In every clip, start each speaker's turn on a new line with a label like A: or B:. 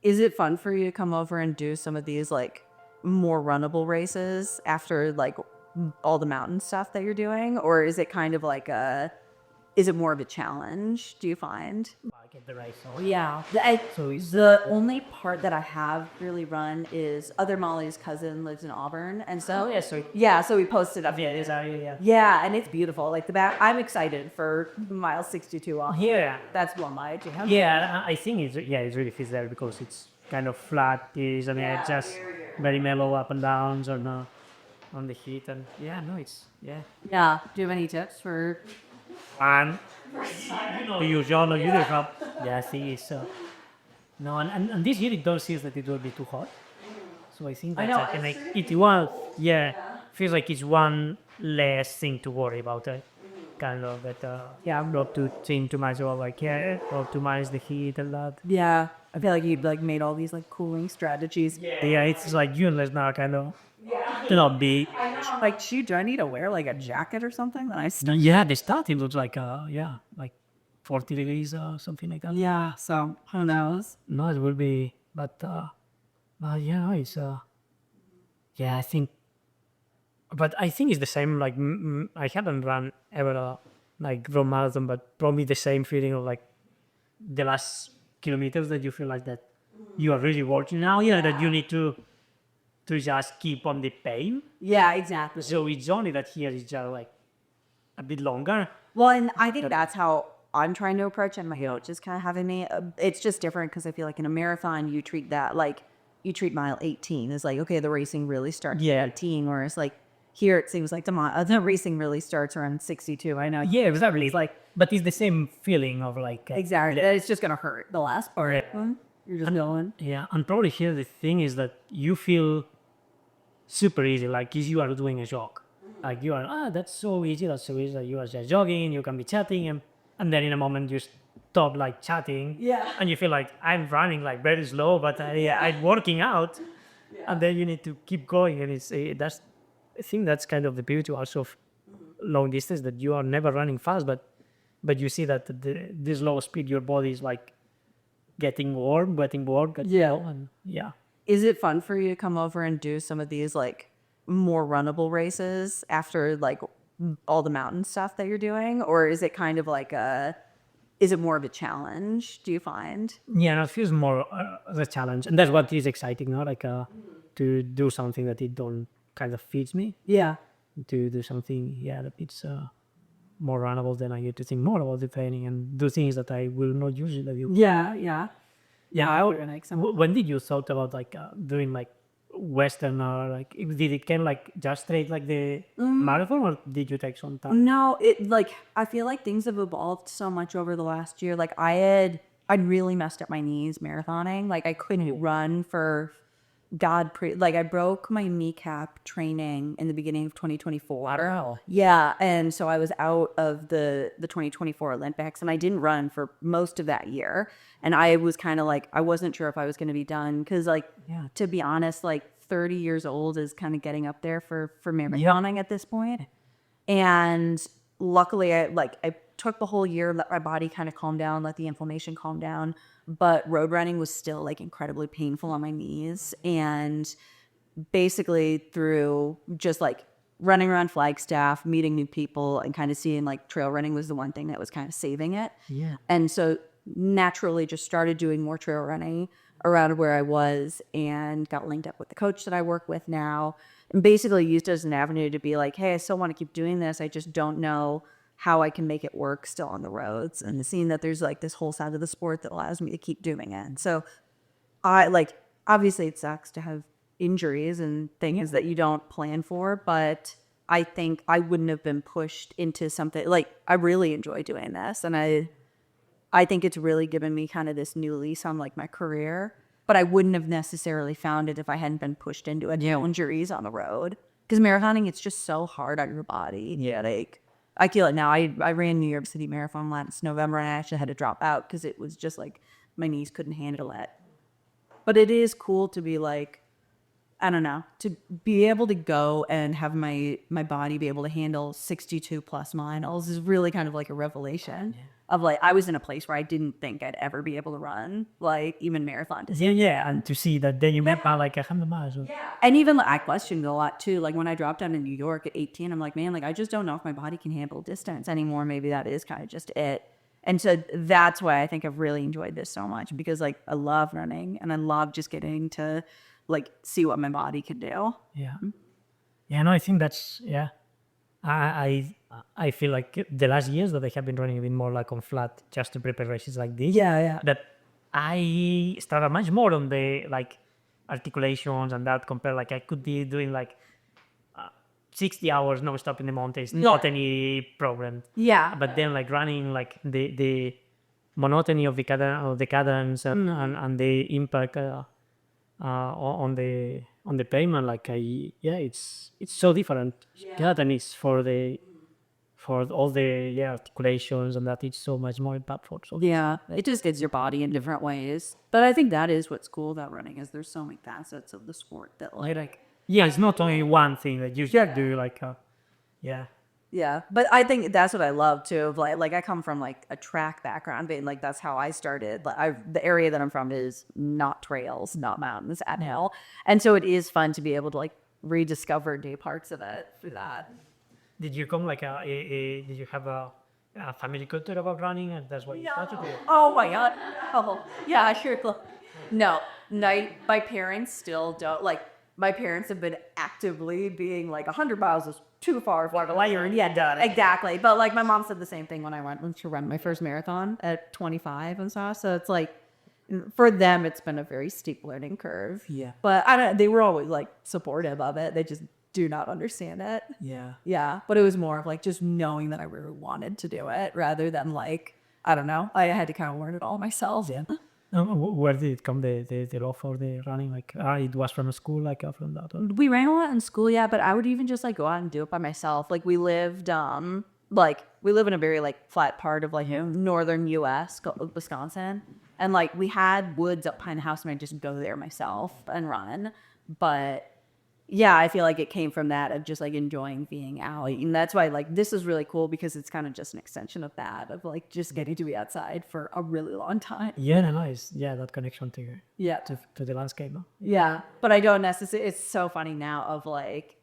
A: Is it fun for you to come over and do some of these like more runnable races after like all the mountain stuff that you're doing? Or is it kind of like is it more of a challenge, do you find?
B: I get the right song.
A: Yeah.
B: So it's
A: The only part that I have really run is other Molly's cousin lives in Auburn. And so,
B: yeah, so
A: yeah, so we posted up.
B: yeah, it's yeah.
A: Yeah, and it's beautiful. Like the back, I'm excited for mile 62 off.
B: Yeah,
A: That's one my jam.
B: yeah. I think it really fits there because it's kind of flat. It's it's just very mellow up and downs on the heat and yeah, no, it's yeah.
A: Yeah. Do you have any tips for?
B: And to use your uniform, yeah, I think it's no, and this year it does seem that it will be too hot. So I think
A: I
B: that's
A: know.
B: like it was yeah feels like it's one less thing to worry about. Kind of that yeah, not to think too much about like yeah, or to manage the heat and that.
A: Yeah. I feel like you've like made all these like cooling strategies.
B: Yeah, it's like useless now, kind of to not be.
A: Like, shoot, do I need to wear like a jacket or something? Then I
B: No, yeah, the starting looks like yeah, like 40 degrees or something like that.
A: yeah. So who knows?
B: No, it will be, but yeah, no, it's yeah, I think, but I think it's the same. Like I haven't run ever like road marathon, but probably the same feeling of like the last kilometers that you feel like that you are really working now. Yeah, that you need to just keep on the pain.
A: Yeah, exactly.
B: So it's only that here is just like a bit longer.
A: Well, and I think that's how I'm trying to approach it. My coach is kind of having me. It's just different because I feel like in a marathon, you treat that like you treat mile 18 as like, okay, the racing really starts
B: Yeah.
A: at 18, whereas like here it seems like the racing really starts around 62. I know.
B: Yeah, exactly. It's like, but it's the same feeling of like
A: Exactly. It's just going to hurt the last part. You're just going.
B: yeah, and probably here the thing is that you feel super easy, like if you are doing a jog. Like you are, that's so easy, that's so easy. That you are just jogging, you can be chatting, and then in a moment you stop like chatting.
A: Yeah.
B: And you feel like I'm running like very slow, but I'm working out. And then you need to keep going. And that's, I think that's kind of the beauty also of long distance, that you are never running fast, but you see that this low speed, your body is like getting warm,
A: Yeah.
B: and yeah.
A: Is it fun for you to come over and do some of these like more runnable races after like all the mountain stuff that you're doing? Or is it kind of like is it more of a challenge, do you find?
B: Yeah, no, it feels more as a challenge, and that's what is exciting, no? Like to do something that it don't kind of feeds me,
A: Yeah.
B: to do something, yeah, that it's more runnable. Than I get to think more about the training and do things that I will not usually do.
A: Yeah, yeah.
B: Yeah,
A: Like some,
B: when did you thought about like doing like Western or like did it came like just straight like the marathon, or did you take some time?
A: no, it like I feel like things have evolved so much over the last year. Like I'd really messed up my knees marathoning. Like I couldn't run for like I broke my kneecap training in the beginning of 2024.
B: Wow.
A: Yeah, and so I was out of the 2024 Olympics, and I didn't run for most of that year. And I was kind of like I wasn't sure if I was going to be done because like
B: Yeah.
A: to be honest, like 30 years old is kind of getting up there for marathoning at this point. And luckily I took the whole year, let my body kind of calm down, let the inflammation calm down, but road running was still like incredibly painful on my knees. And basically through just like running around Flagstaff, meeting new people, and kind of seeing like trail running was the one thing that was kind of saving it.
B: Yeah.
A: And so naturally just started doing more trail running around where I was and got linked up with the coach that I work with now, and basically used it as an avenue to be like, hey, I still want to keep doing this. I just don't know how I can make it work still on the roads, and seeing that there's like this whole side of the sport that allows me to keep doing it. And so I like, obviously it sucks to have injuries and things that you don't plan for, but I think I wouldn't have been pushed into something like I really enjoy doing this. And I think it's really given me kind of this new lease on like my career, but I wouldn't have necessarily found it if I hadn't been pushed into it. Injuries on the road. Because marathoning, it's just so hard on your body. Yeah, like I feel it now. I ran New York City Marathon last November, and I actually had to drop out because it was just like my knees couldn't handle it. But it is cool to be like, I don't know, to be able to go and have my body be able to handle 62 plus miles is really kind of like a revelation of like, I was in a place where I didn't think I'd ever be able to run, like even marathon distance.
B: Yeah, and to see that then you went by like 100 miles.
A: And even like, I questioned a lot too. Like when I dropped down in New York at 18, I'm like, man, like I just don't know if my body can handle distance anymore. Maybe that is kind of just it. And so that's why I think I've really enjoyed this so much, because like I love running and I love just getting to like see what my body can do.
B: Yeah. Yeah, no, I think that's, yeah. I feel like the last years that I have been running a bit more like on flat just to prepare races like this.
A: Yeah.
B: That I started much more on the like articulations and that compared like I could be doing like 60 hours no stop in the mountains, not any problem.
A: Yeah.
B: But then like running like the monotony of the cadence and the impact on the pavement, like it's so different. Yeah, than it's for all the articulations and that it's so much more impactful. So
A: Yeah. It just gets your body in different ways. But I think that is what's cool about running, is there's so many facets of the sport that like
B: yeah, it's not only one thing that you should do. Like yeah,
A: yeah, but I think that's what I love too. Of like I come from like a track background, and like that's how I started. Like the area that I'm from is not trails, not mountains, at hill, and so it is fun to be able to like rediscover new parts of it through that.
B: did you come like did you have a family culture about running and that's why you started it?
A: Oh my god! Oh yeah, sure. No, my parents still don't like. My parents have been actively being like 100 miles is too far for the later, and yeah, done exactly. But like my mom said the same thing when I went to run my first marathon at 25 and stuff. So it's like for them, it's been a very steep learning curve.
B: Yeah.
A: But I don't. They were always like supportive of it. They just do not understand it.
B: Yeah.
A: Yeah, but it was more of like just knowing that I really wanted to do it rather than like I don't know. I had to kind of learn it all myself.
B: Yeah. Where did it come the love for the running? Like it was from school, like from that. Or?
A: We ran a lot in school, yeah, but I would even just like go out and do it by myself. Like we lived we live in a very like flat part of like northern US, Wisconsin, and like we had woods up behind the house, and I'd just go there myself and run. But yeah, I feel like it came from that of just like enjoying being out, and that's why like this is really cool, because it's kind of just an extension of that, of like just getting to be outside for a really long time.
B: Yeah, nice. Yeah, that connection
A: Yeah.
B: to the landscape. No?
A: Yeah, but I don't necessarily. It's so funny now of like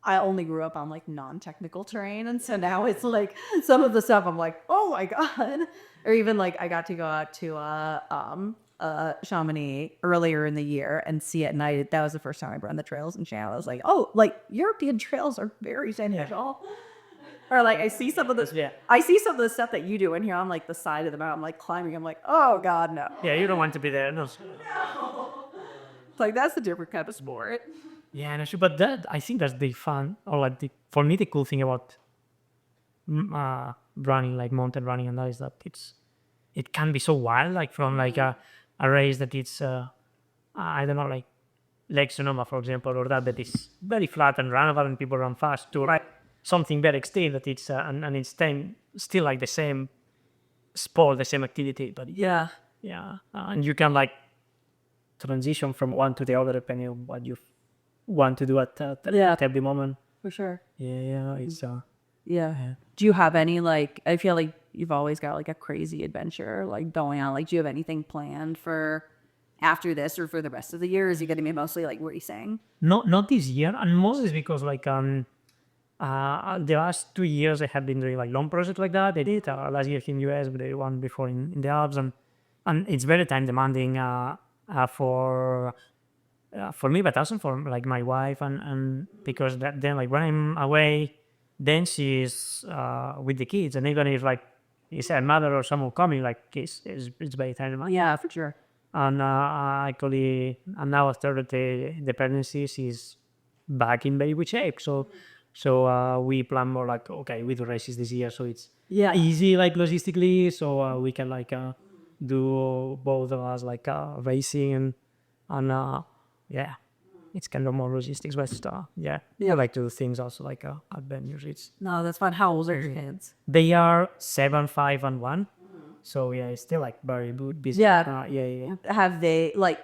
A: I only grew up on like non-technical terrain, and so now it's like some of the stuff I'm like, oh my god. Or even like I got to go out to Chamonix earlier in the year and see it, and that was the first time I run the trails in Chamonix. I was like, oh, like European trails are very technical. Or like I see some of the stuff that you do in here on like the side of the mountain, like climbing. I'm like, oh god, no.
B: Yeah, you don't want to be there. No.
A: It's like that's a different kind of sport.
B: Yeah, no, sure. But that I think that's the fun, or like for me the cool thing about running, like mountain running, and that is that it can be so wild. Like from like a race that it's I don't know, like Lake Sonoma, for example, or that is very flat and runnable and people run fast, to like something very extreme that it's and it's still like the same sport, the same activity, but
A: Yeah.
B: and you can like transition from one to the other depending on what you want to do at every moment.
A: For sure.
B: Yeah, it's
A: Yeah. Do you have any like? I feel like you've always got like a crazy adventure like going on. Like, do you have anything planned for after this or for the rest of the year? Or is it going to be mostly like racing?
B: not this year, and mostly because like the last 2 years I have been doing like long projects like that. I did last year in US, but the one before in the Alps, and it's very time demanding for me, but also for like my wife, and because then like when I'm away, then she's with the kids, and even if like is a mother or someone coming, like it's very time demanding.
A: Yeah, for sure.
B: And actually, and now after the pregnancy, she's back in very good shape. So we plan more like, okay, we do races this year, so it's easy like logistically, so we can like do both of us like racing and it's kind of more logistics, but I like to do things also like adventures. It's
A: No, that's fun. How old are your kids?
B: they are 7, 5, and 1, so it's still like very good busy.
A: Yeah.
B: Yeah.
A: Have they like?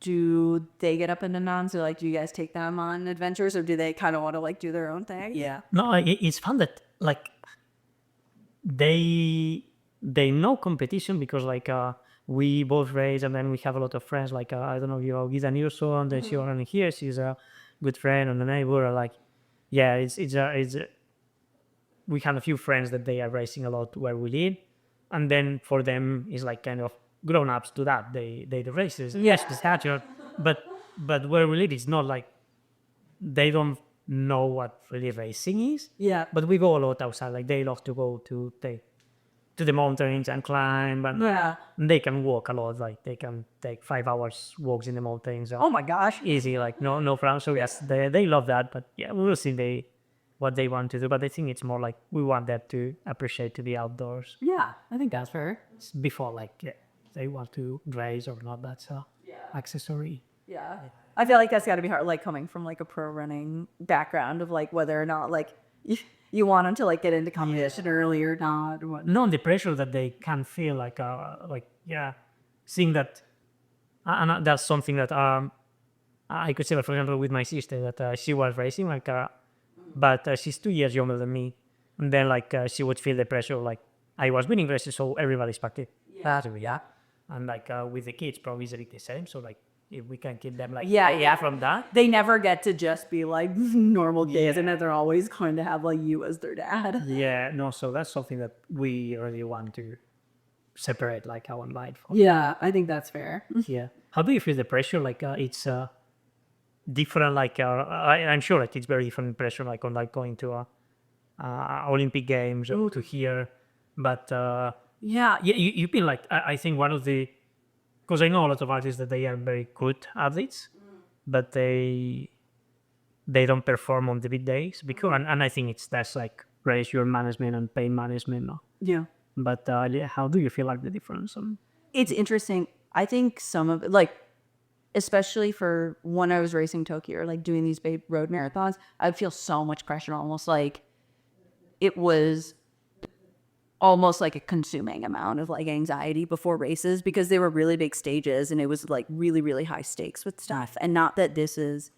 A: do they get up into nuns, or like do you guys take them on adventures, or do they kind of want to like do their own thing?
B: Yeah. No, it's fun that like they know competition because like we both race and then we have a lot of friends like I don't know if you know Gita Nilsson and then she already here, she's a good friend and a neighbor like yeah it's we have a few friends that they are racing a lot where we live, and then for them it's like kind of grown-ups do that, they do races, yes it's hard, but where we live it's not like they don't know what really racing is.
A: Yeah.
B: But we go a lot outside. Like they love to go to the mountains and climb, and
A: Yeah.
B: they can walk a lot. Like they can take 5 hours walks in the mountains. So
A: Oh my gosh.
B: easy, like no problem. So yes, they love that. But yeah, we will see what they want to do. But I think it's more like we want them to appreciate to be outdoors
A: Yeah, I think that's fair.
B: before like yeah, they want to race or not. That's a accessory.
A: Yeah. I feel like that's got to be hard, like coming from like a pro running background of like whether or not like you want them to like get into competition early or not or what.
B: No, the pressure that they can feel like yeah, seeing that, and that's something that I could say, for example, with my sister that she was racing like, but she's 2 years younger than me, and then like she would feel the pressure like I was winning races, so everybody's participating, yeah, and like with the kids probably it's like the same, so like if we can keep them like
A: Yeah.
B: from that.
A: They never get to just be like normal kids, and that they're always going to have like you as their dad.
B: Yeah, no, so that's something that we really want to separate like our life.
A: Yeah, I think that's fair.
B: Yeah. How do you feel the pressure? Like it's different. Like I'm sure like it's very different pressure. Like on like going to Olympic Games or to here, but yeah, you've been like I think one of the because I know a lot of artists that they are very good athletes, but they don't perform on the big days because and I think that's like pressure management and pain management. No?
A: Yeah.
B: But how do you feel like the difference?
A: It's interesting. I think some of it, like, especially for when I was racing Tokyo or like doing these big road marathons, I'd feel so much pressure, almost like it was almost like a consuming amount of like anxiety before races because they were really big stages and it was like really, really high stakes with stuff. And not that this is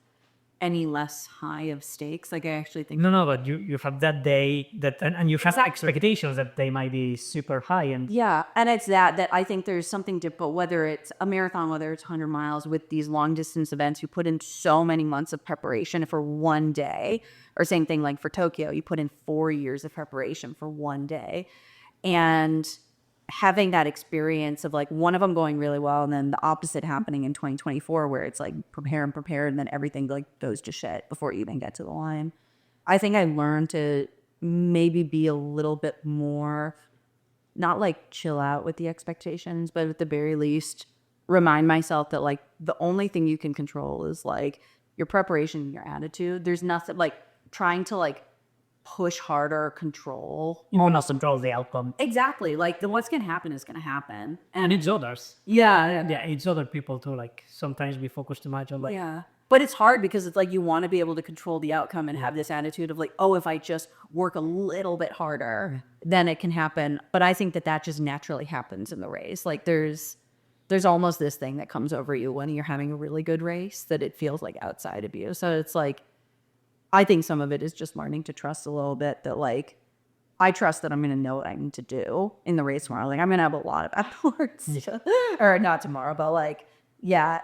A: any less high of stakes. Like I actually think
B: No, but you have that day that and you have expectations that they might be super high and
A: yeah, and it's that I think there's something different, whether it's a marathon, whether it's 100 miles with these long distance events, you put in so many months of preparation for one day, or same thing like for Tokyo, you put in 4 years of preparation for one day. And having that experience of like one of them going really well and then the opposite happening in 2024 where it's like prepare and then everything like goes to shit before you even get to the line. I think I learned to maybe be a little bit more, not like chill out with the expectations, but at the very least remind myself that like the only thing you can control is like your preparation and your attitude. There's nothing like trying to like push harder, control.
B: you want to control the outcome.
A: Exactly. Like what's going to happen is going to happen.
B: And it's others.
A: Yeah.
B: Yeah, it's other people too. Like sometimes we focus too much on like
A: Yeah. But it's hard because it's like you want to be able to control the outcome and have this attitude of like, oh, if I just work a little bit harder, then it can happen. But I think that just naturally happens in the race. Like there's almost this thing that comes over you when you're having a really good race that it feels like outside of you. So it's like, I think some of it is just learning to trust a little bit that like, I trust that I'm going to know what I need to do in the race tomorrow. Like I'm going to have a lot of afterwards or not tomorrow, but like, yeah,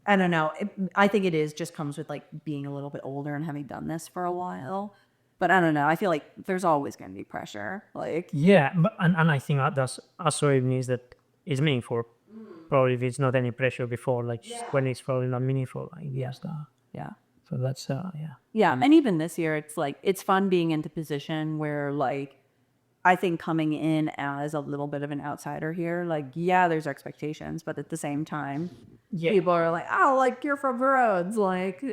A: I don't know. I think it just comes with like being a little bit older and having done this for a while. But I don't know. I feel like there's always going to be pressure. Like,
B: yeah, but and I think that's also it means that it's meaningful. Probably if it's not any pressure before, like when it's probably not meaningful. Like yes,
A: yeah.
B: so that's yeah.
A: Yeah. And even this year, it's like, it's fun being in the position where like, I think coming in as a little bit of an outsider here, like, yeah, there's expectations, but at the same time, people are like, oh, like you're from Rhodes. Like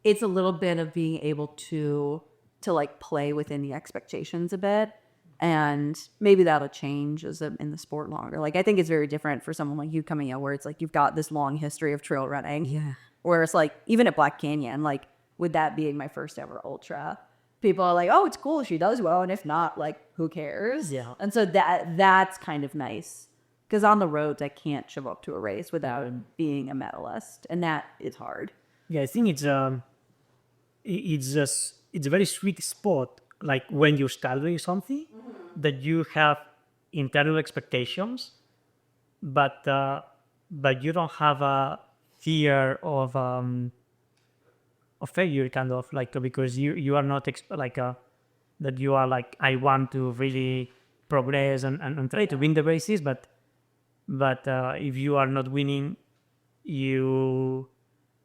A: it's a little bit of being able to like play within the expectations a bit. And maybe that'll change as in the sport longer. Like, I think it's very different for someone like you coming out where it's like, you've got this long history of trail running.
B: Yeah.
A: Where it's like, even at Black Canyon, like with that being my first ever ultra, people are like, oh, it's cool if she does well. And if not, like, who cares?
B: Yeah.
A: And so that's kind of nice Because on the roads, I can't show up to a race without being a medalist, and that is hard.
B: Yeah, I think it's a very sweet spot. Like when you start doing something, that you have internal expectations, but you don't have a fear of failure, kind of like, because you are not that you are like, I want to really progress and try to win the races, but if you are not winning, you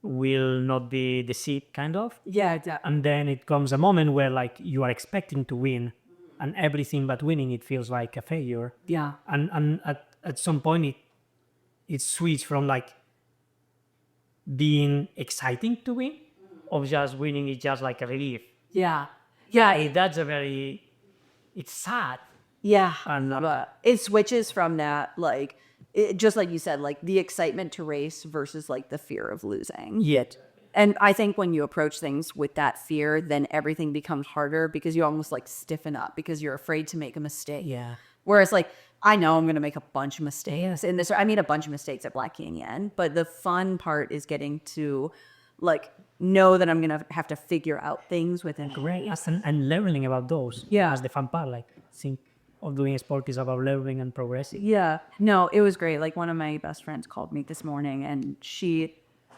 B: will not be the seat, kind of.
A: Yeah,
B: And then it comes a moment where like you are expecting to win, and everything but winning, it feels like a failure.
A: yeah,
B: And at some point it switched from like being exciting to win, of just winning is just like a relief.
A: yeah, yeah,
B: That's a very, it's sad.
A: yeah.
B: And
A: But it switches from that, like, just like you said, like the excitement to race versus like the fear of losing.
B: yet,
A: And I think when you approach things with that fear, then everything becomes harder because you almost like stiffen up because you're afraid to make a mistake.
B: yeah.
A: Whereas like, I know I'm going to make a bunch of mistakes in this. I made a bunch of mistakes at Black Canyon, but the fun part is getting to like know that I'm going to have to figure out things within.
B: Great. Yes, and learning about those.
A: Yeah.
B: As the fun part, like, think of doing a sport is about learning and progressing.
A: Yeah. No, it was great. Like one of my best friends called me this morning and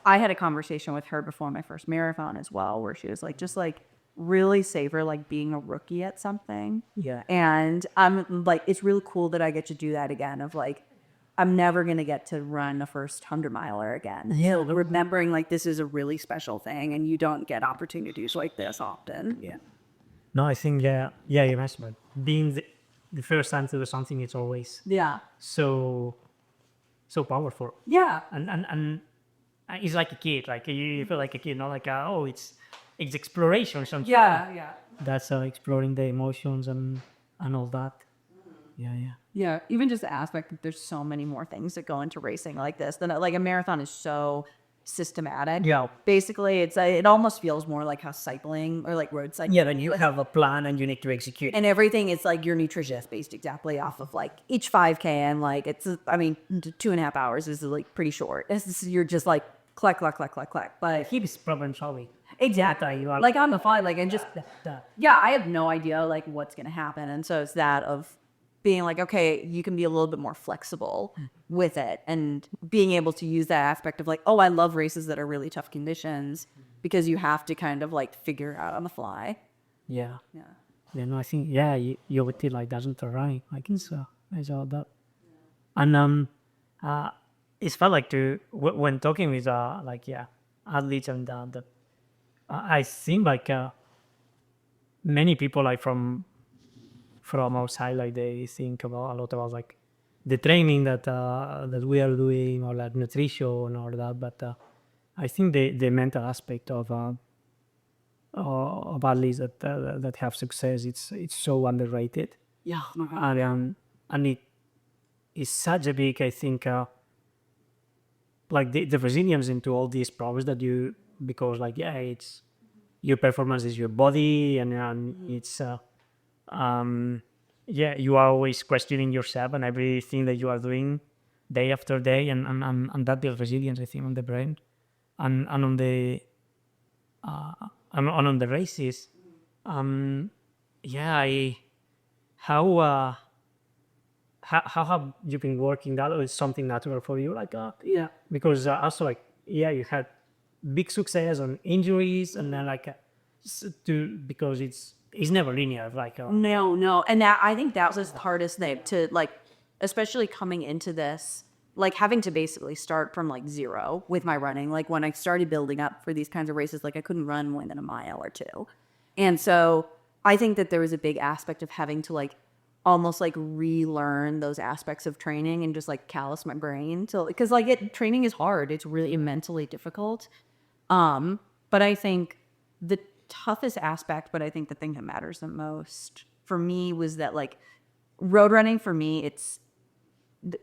A: I had a conversation with her before my first marathon as well, where she was like, just like really savor like being a rookie at something.
B: Yeah.
A: And I'm like, it's really cool that I get to do that again of like, I'm never going to get to run a first 100-miler again.
B: Yeah.
A: So remembering like this is a really special thing and you don't get opportunities like this often.
B: Yeah. No, I think, yeah, you mentioned it. Being the first time to do something, it's always
A: Yeah.
B: so powerful.
A: Yeah.
B: And it's like a kid, like you feel like a kid, not like it's exploration. Something.
A: Yeah. Yeah.
B: That's exploring the emotions and all that. Yeah.
A: Yeah, even just the aspect that there's so many more things that go into racing like this. Than like a marathon is so systematic.
B: Yeah.
A: Basically, it almost feels more like how cycling or like road cycling.
B: Yeah, then you have a plan and you need to execute.
A: And everything is like your nutrition is based exactly off of like each 5K and like it's 2.5 hours is like pretty short. You're just like collect. But
B: Keeps problem solving.
A: exactly,
B: You are
A: like on the fly, like and just
B: that.
A: yeah, I have no idea like what's gonna happen, and so it's that of being like, okay, you can be a little bit more flexible with it, and being able to use that aspect of like, oh, I love races that are really tough conditions because you have to kind of like figure out on the fly.
B: Yeah.
A: Yeah.
B: Then I think you would feel like doesn't arrive. I think so. I saw that. And it's felt like when talking with athletes and that I think like many people like from outside, like they think about a lot about like the training that we are doing, or like nutrition or that, but I think the mental aspect of athletes that have success, it's so underrated.
A: Yeah.
B: And it is such a big, I think, like the resilience into all these problems that you, because like it's your performance is your body, and it's you are always questioning yourself and everything that you are doing day after day, and that builds resilience, I think, on the brain, and on the and on the races. How have you been working that, or is something natural for you, like
A: Yeah.
B: because also like you had big success on injuries, and then like because it's never linear, like
A: No. And that, I think that was the hardest thing to like, especially coming into this, like having to basically start from like zero with my running. Like when I started building up for these kinds of races, like I couldn't run more than a mile or two. And so I think that there was a big aspect of having to like almost like relearn those aspects of training and just like callous my brain to, because like training is hard. It's really mentally difficult. But I think the toughest aspect, but I think the thing that matters the most for me was that like road running for me, it's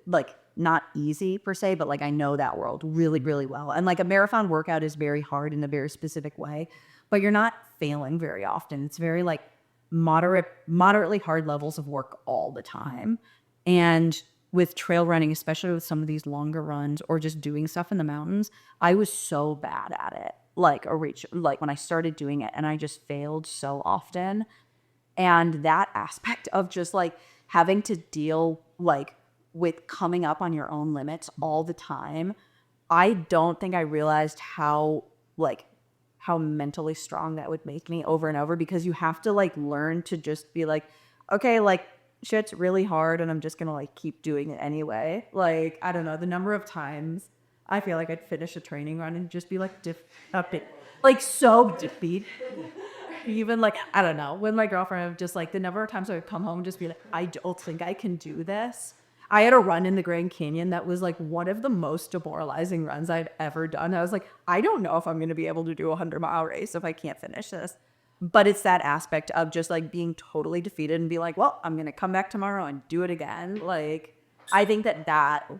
A: like not easy per se, but like I know that world really, really well. And like a marathon workout is very hard in a very specific way, but you're not failing very often. It's very like moderately hard levels of work all the time. And with trail running, especially with some of these longer runs or just doing stuff in the mountains, I was so bad at it. Like when I started doing it, and I just failed so often. And that aspect of just like having to deal like with coming up on your own limits all the time, I don't think I realized like how mentally strong that would make me over and over, because you have to like learn to just be like, okay, like shit's really hard and I'm just gonna like keep doing it anyway. Like, I don't know, the number of times I feel like I'd finish a training run and just be like like so defeated. Even like, I don't know, with my girlfriend, just like the number of times I would come home and just be like, I don't think I can do this. I had a run in the Grand Canyon that was like one of the most demoralizing runs I'd ever done. I was like, I don't know if I'm going to be able to do a 100-mile race if I can't finish this. But it's that aspect of just like being totally defeated and be like, well, I'm going to come back tomorrow and do it again. Like, I think that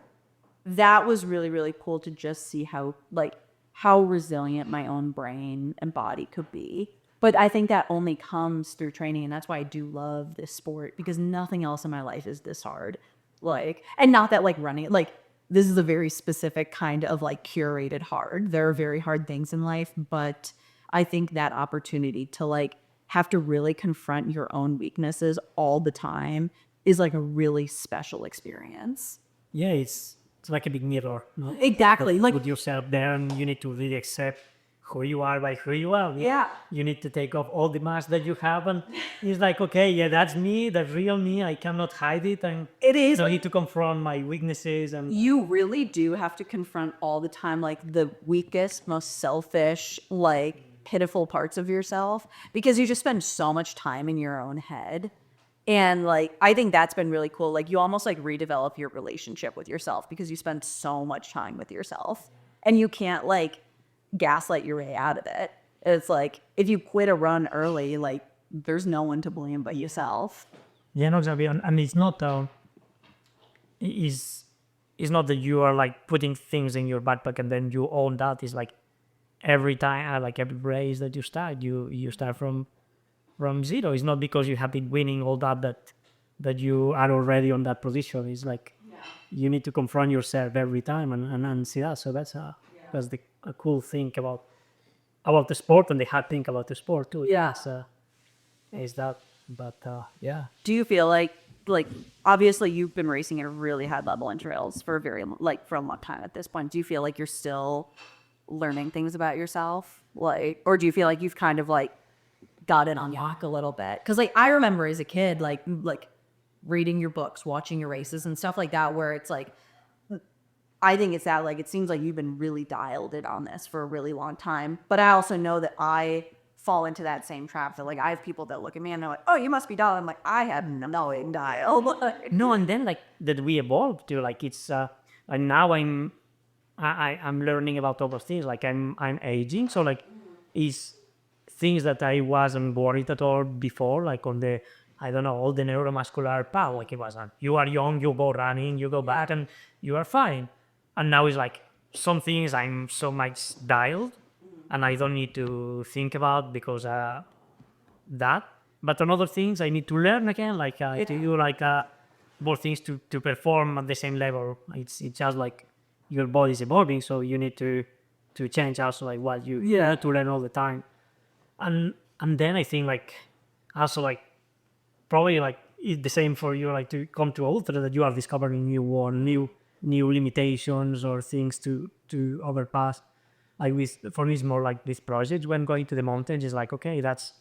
A: was really, really cool to just see how resilient my own brain and body could be. But I think that only comes through training, and that's why I do love this sport, because nothing else in my life is this hard. Like, and not that like running, like this is a very specific kind of like curated hard. There are very hard things in life, but I think that opportunity to like have to really confront your own weaknesses all the time is like a really special experience.
B: Yeah, it's like a big mirror. No?
A: Exactly. Like,
B: Put yourself there, and you need to really accept who you are by who you are.
A: yeah.
B: You need to take off all the masks that you have, and it's like, okay, yeah, that's me, that's real me. I cannot hide it, and
A: It is.
B: I need to confront my weaknesses. And
A: You really do have to confront all the time like the weakest, most selfish, like pitiful parts of yourself, because you just spend so much time in your own head. And like I think that's been really cool. Like you almost like redevelop your relationship with yourself because you spend so much time with yourself, and you can't like gaslight your way out of it. It's like if you quit a run early, like there's no one to blame but yourself.
B: yeah, no, exactly. And it's not is it's not that you are like putting things in your backpack and then you own that. It's like every time, like every race that you start, you start from zero. It's not because you have been winning all that you are already on that position. It's like you need to confront yourself every time and see that. So that's the a cool thing about the sport, and the hard thing about the sport too.
A: Yeah.
B: Is that. But yeah.
A: Do you feel like obviously you've been racing at a really high level in trails for for a long time at this point? Do you feel like you're still learning things about yourself, like, or do you feel like you've kind of like got it on lock a little bit? Because like I remember as a kid, like reading your books, watching your races and stuff like that, where it's like I think it's that like it seems like you've been really dialed in on this for a really long time. But I also know that I fall into that same trap that like I have people that look at me and they're like, oh, you must be dialed. I'm like, I have no dial.
B: No, and then like that we evolved to like it's and now I'm learning about other things. Like I'm aging, so like is things that I wasn't worried at all before, like on the I don't know, all the neuromuscular part. Like it was you are young, you go running, you go back, and you are fine. And now it's like some things I'm so much dialed, and I don't need to think about because that. But on other things, I need to learn again, like to do like more things to perform at the same level. It's just like your body's evolving, so you need to change also like what you need to learn all the time. And then I think like also like probably like it's the same for you, like to come to ultra, that you are discovering new limitations or things to overpass. Like for me it's more like this project when going to the mountains is like, okay, that's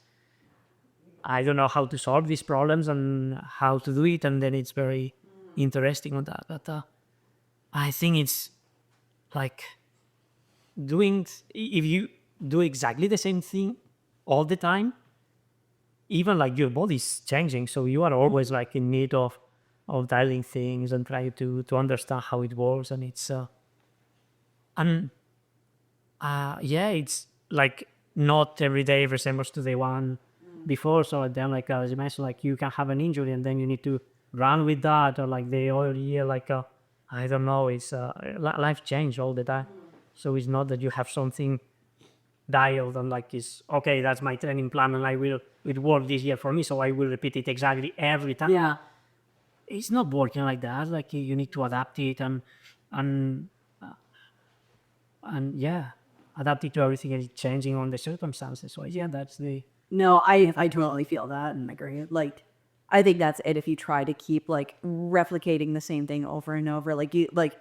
B: I don't know how to solve these problems and how to do it, and then it's very interesting on that. But I think it's like if you do exactly the same thing all the time, even like your body's changing, so you are always like in need of dialing things and trying to understand how it works. And it's and yeah, it's like not every day resembles to the one before. So then like as you mentioned, like you can have an injury and then you need to run with that, or like the other year like I don't know, it's life change all the time. So it's not that you have something dialed and like is okay, that's my training plan and it worked this year for me, so I will repeat it exactly every time.
A: Yeah.
B: it's not working like that. Like you need to adapt it and and yeah, adapt it to everything that is changing on the circumstances. So yeah, that's the
A: No, I totally feel that and agree. Like, I think that's it. If you try to keep like replicating the same thing over and over, like you like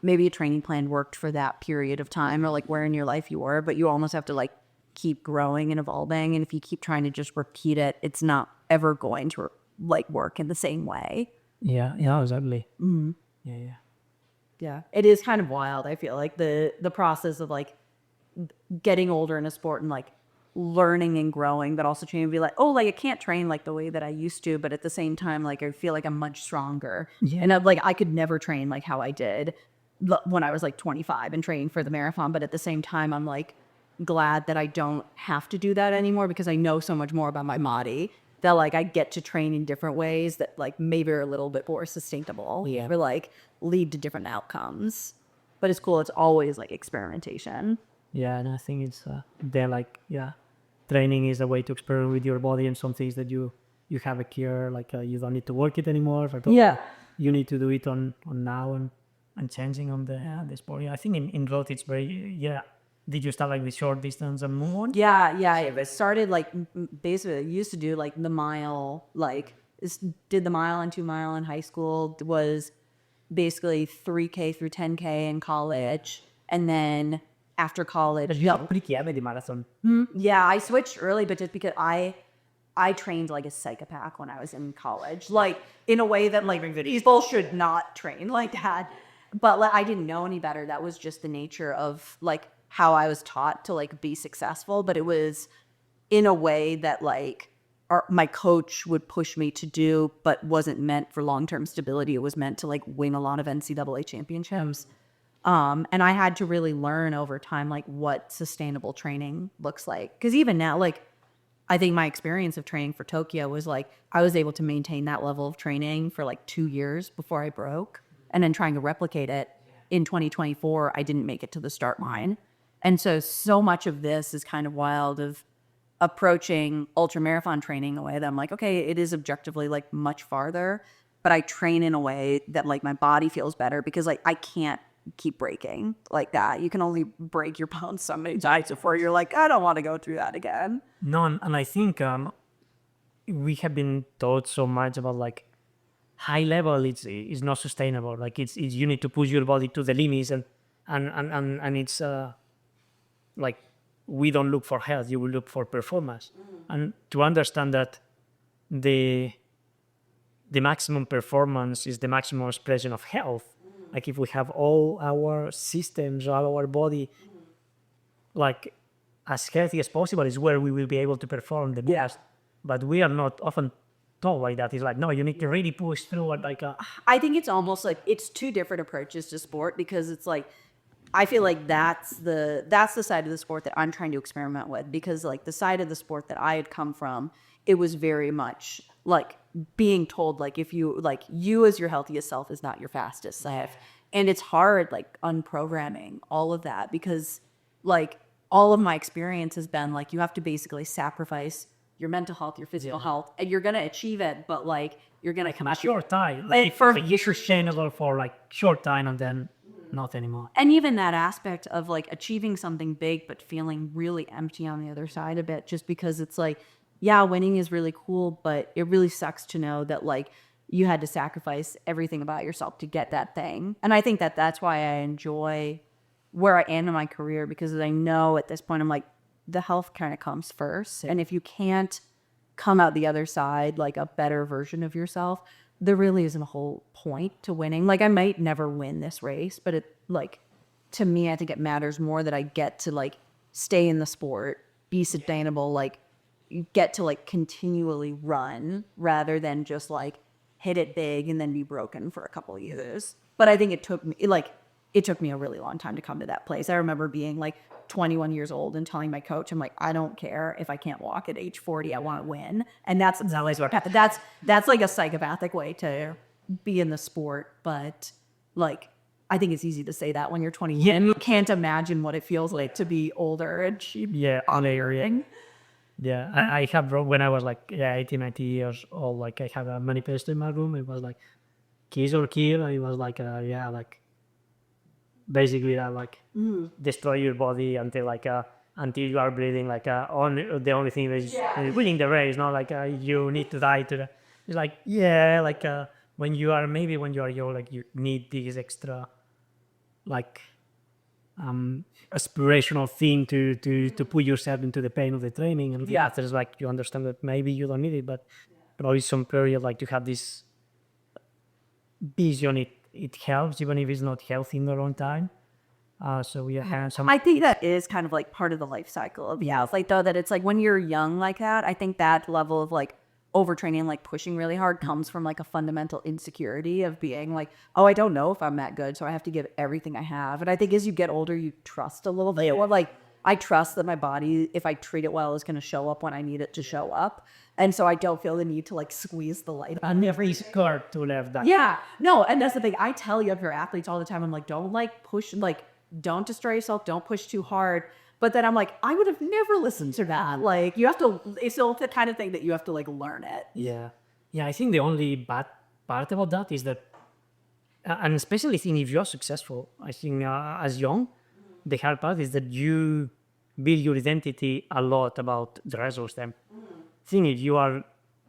A: maybe a training plan worked for that period of time or like where in your life you were, but you almost have to like keep growing and evolving. And if you keep trying to just repeat it, it's not ever going to like work in the same way.
B: yeah exactly. Yeah, yeah.
A: Yeah, it is kind of wild. I feel like the process of like getting older in a sport and like learning and growing, but also trying to be like, oh, like I can't train like the way that I used to, but at the same time, like I feel like I'm much stronger.
B: Yeah.
A: And I'm like, I could never train like how I did when I was like 25 and training for the marathon. But at the same time, I'm like glad that I don't have to do that anymore because I know so much more about my body that like I get to train in different ways that like maybe are a little bit more sustainable
B: Yeah.
A: or like lead to different outcomes. But it's cool. It's always like experimentation.
B: Yeah, and I think it's they're like yeah, training is a way to experiment with your body and some things that you have a cure like you don't need to work it anymore. But
A: Yeah.
B: you need to do it on now and changing on the sport. Yeah, I think in road it's very yeah. Did you start like with short distance and move on?
A: Yeah. It started like basically I used to do like the mile, like did the mile and 2 mile in high school, was basically 3K through 10K in college. And then after college,
B: You have pretty chiave di marathon.
A: yeah, I switched early, but just because I trained like a psychopath when I was in college, like in a way that like people should not train like that. But like, I didn't know any better. That was just the nature of like how I was taught to like be successful. But it was in a way that like my coach would push me to do, but wasn't meant for long-term stability. It was meant to like win a lot of NCAA championships. And I had to really learn over time, like what sustainable training looks like. Because even now, like I think my experience of training for Tokyo was like I was able to maintain that level of training for like 2 years before I broke. And then trying to replicate it in 2024, I didn't make it to the start line. And so much of this is kind of wild of approaching ultra marathon training in a way that I'm like, okay, it is objectively like much farther, but I train in a way that like my body feels better because like I can't keep breaking like that. You can only break your bones so many times before you're like, I don't want to go through that again.
B: No, and I think we have been taught so much about like high level it's not sustainable. Like it's you need to push your body to the limits and it's like we don't look for health, you will look for performance. And to understand that the maximum performance is the maximum expression of health. Like if we have all our systems, all our body like as healthy as possible is where we will be able to perform the best. But we are not often told like that. It's like, no, you need to really push through it like
A: I think it's almost like it's two different approaches to sport because it's like I feel like that's the side of the sport that I'm trying to experiment with because like the side of the sport that I had come from, it was very much like being told like if you like you as your healthiest self is not your fastest self. And it's hard like unprogramming all of that because like all of my experience has been like you have to basically sacrifice your mental health, your physical health, and you're gonna achieve it, but like you're gonna come
B: a
A: out
B: short time. Like for you're sustainable for like short time and then not anymore.
A: and even that aspect of like achieving something big but feeling really empty on the other side of it just because it's like yeah winning is really cool but it really sucks to know that like you had to sacrifice everything about yourself to get that thing. And I think that that's why I enjoy where I am in my career because I know at this point I'm like the health kind of comes first, and if you can't come out the other side like a better version of yourself, there really isn't a whole point to winning. Like I might never win this race, but it like to me I think it matters more that I get to like stay in the sport, be sustainable, like get to like continually run rather than just like hit it big and then be broken for a couple of years. But I think it took me a really long time to come to that place. I remember being like 21 years old and telling my coach, I'm like, I don't care if I can't walk at age 40, I want to win. And that's like a psychopathic way to be in the sport. But like, I think it's easy to say that when you're 20 and you can't imagine what it feels like to be older and cheap.
B: Yeah, on a yeah, I have when I was like 18, 19 years old, like I had a manifesto in my room. It was like kiss or kill. It was like like basically like destroy your body until you are bleeding. The only thing is winning the race. Not like you need to die to the. It's like when you are young, like you need this extra like aspirational thing to put yourself into the pain of the training, and after it's like you understand that maybe you don't need it, but probably some period like to have this vision, it helps even if it's not healthy in the long time. So we have some.
A: I think that is kind of like part of the life cycle of the athlete, though, that it's like when you're young like that, I think that level of like overtraining, like pushing really hard comes from like a fundamental insecurity of being like, oh, I don't know if I'm that good, so I have to give everything I have. And I think as you get older, you trust a little bit. Or like, I trust that my body, if I treat it well, is going to show up when I need it to show up. And so I don't feel the need to like squeeze the light.
B: I never scared to left that.
A: Yeah, no, and that's the thing. I tell younger athletes all the time, I'm like, don't like push, like, don't destroy yourself, don't push too hard. But then I'm like, I would have never listened to that. Like, you have to, it's the kind of thing that you have to like learn it.
B: Yeah. I think the only bad part about that is that, and especially if you're successful, I think as young, the hard part is that you build your identity a lot about the results. Then, thing if you are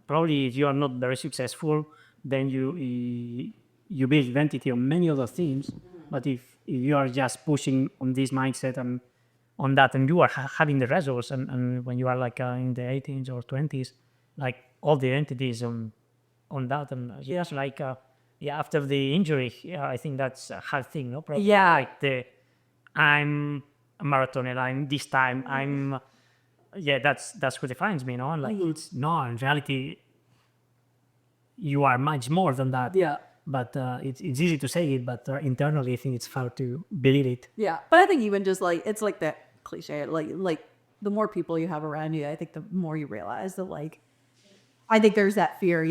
B: not very successful, then you build identity on many other things. But if you are just pushing on this mindset and on that, and you are having the results, and when you are like in the 18s or 20s, like all the identities on that, and just like after the injury, I think that's a hard thing, no problem.
A: Yeah.
B: Like I'm a marathoner, I'm this time, that's what defines me, no? Like it's no, in reality, you are much more than that.
A: Yeah.
B: But it's easy to say it, but internally, I think it's hard to believe it.
A: Yeah. But I think even just like, it's like that cliche, like the more people you have around you, I think the more you realize that like, I think there's that fear,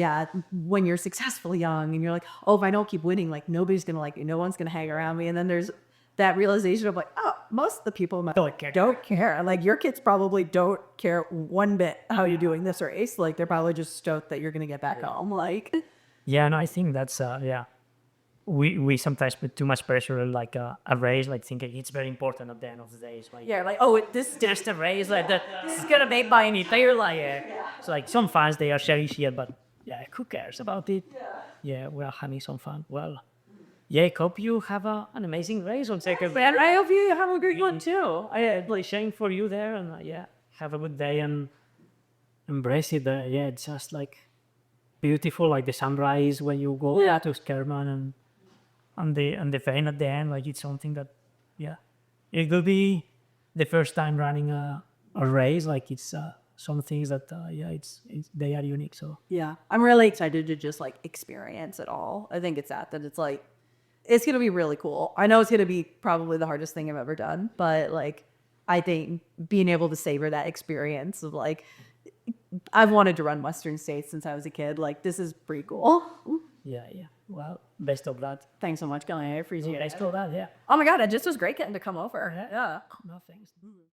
A: when you're successful young and you're like, oh, if I don't keep winning, like nobody's going to like me, no one's going to hang around me. And then there's that realization of like, oh, most of the people in my life don't care. Like your kids probably don't care one bit how you're doing this race. Like they're probably just stoked that you're going to get back home. Like,
B: yeah, no, I think that's we sometimes put too much pressure on like a race, like thinking it's very important at the end of the day. It's like,
A: like, oh, this is
B: just a race, like that. This is gonna make my entire life. So like some fans they are sharing shit, but who cares about it? Yeah, we're having some fun. Well, hope you have an amazing race on second.
A: man, I hope you have a great one too.
B: I like sharing for you there, and have a good day and embrace it. It's just like beautiful, like the sunrise when you go to Skerman and the vein at the end. Like it's something that it will be the first time running a race. Like it's some things that they are unique. So
A: I'm really excited to just like experience it all. I think it's that it's like it's gonna be really cool. I know it's gonna be probably the hardest thing I've ever done, but like I think being able to savor that experience of like, I've wanted to run Western States since I was a kid. Like, this is pretty cool.
B: Yeah. Well, best of that.
A: Thanks so much, Kelly. I appreciate it.
B: Best of that. Yeah.
A: Oh my God, it just was great getting to come over.
B: Yeah. No, thanks.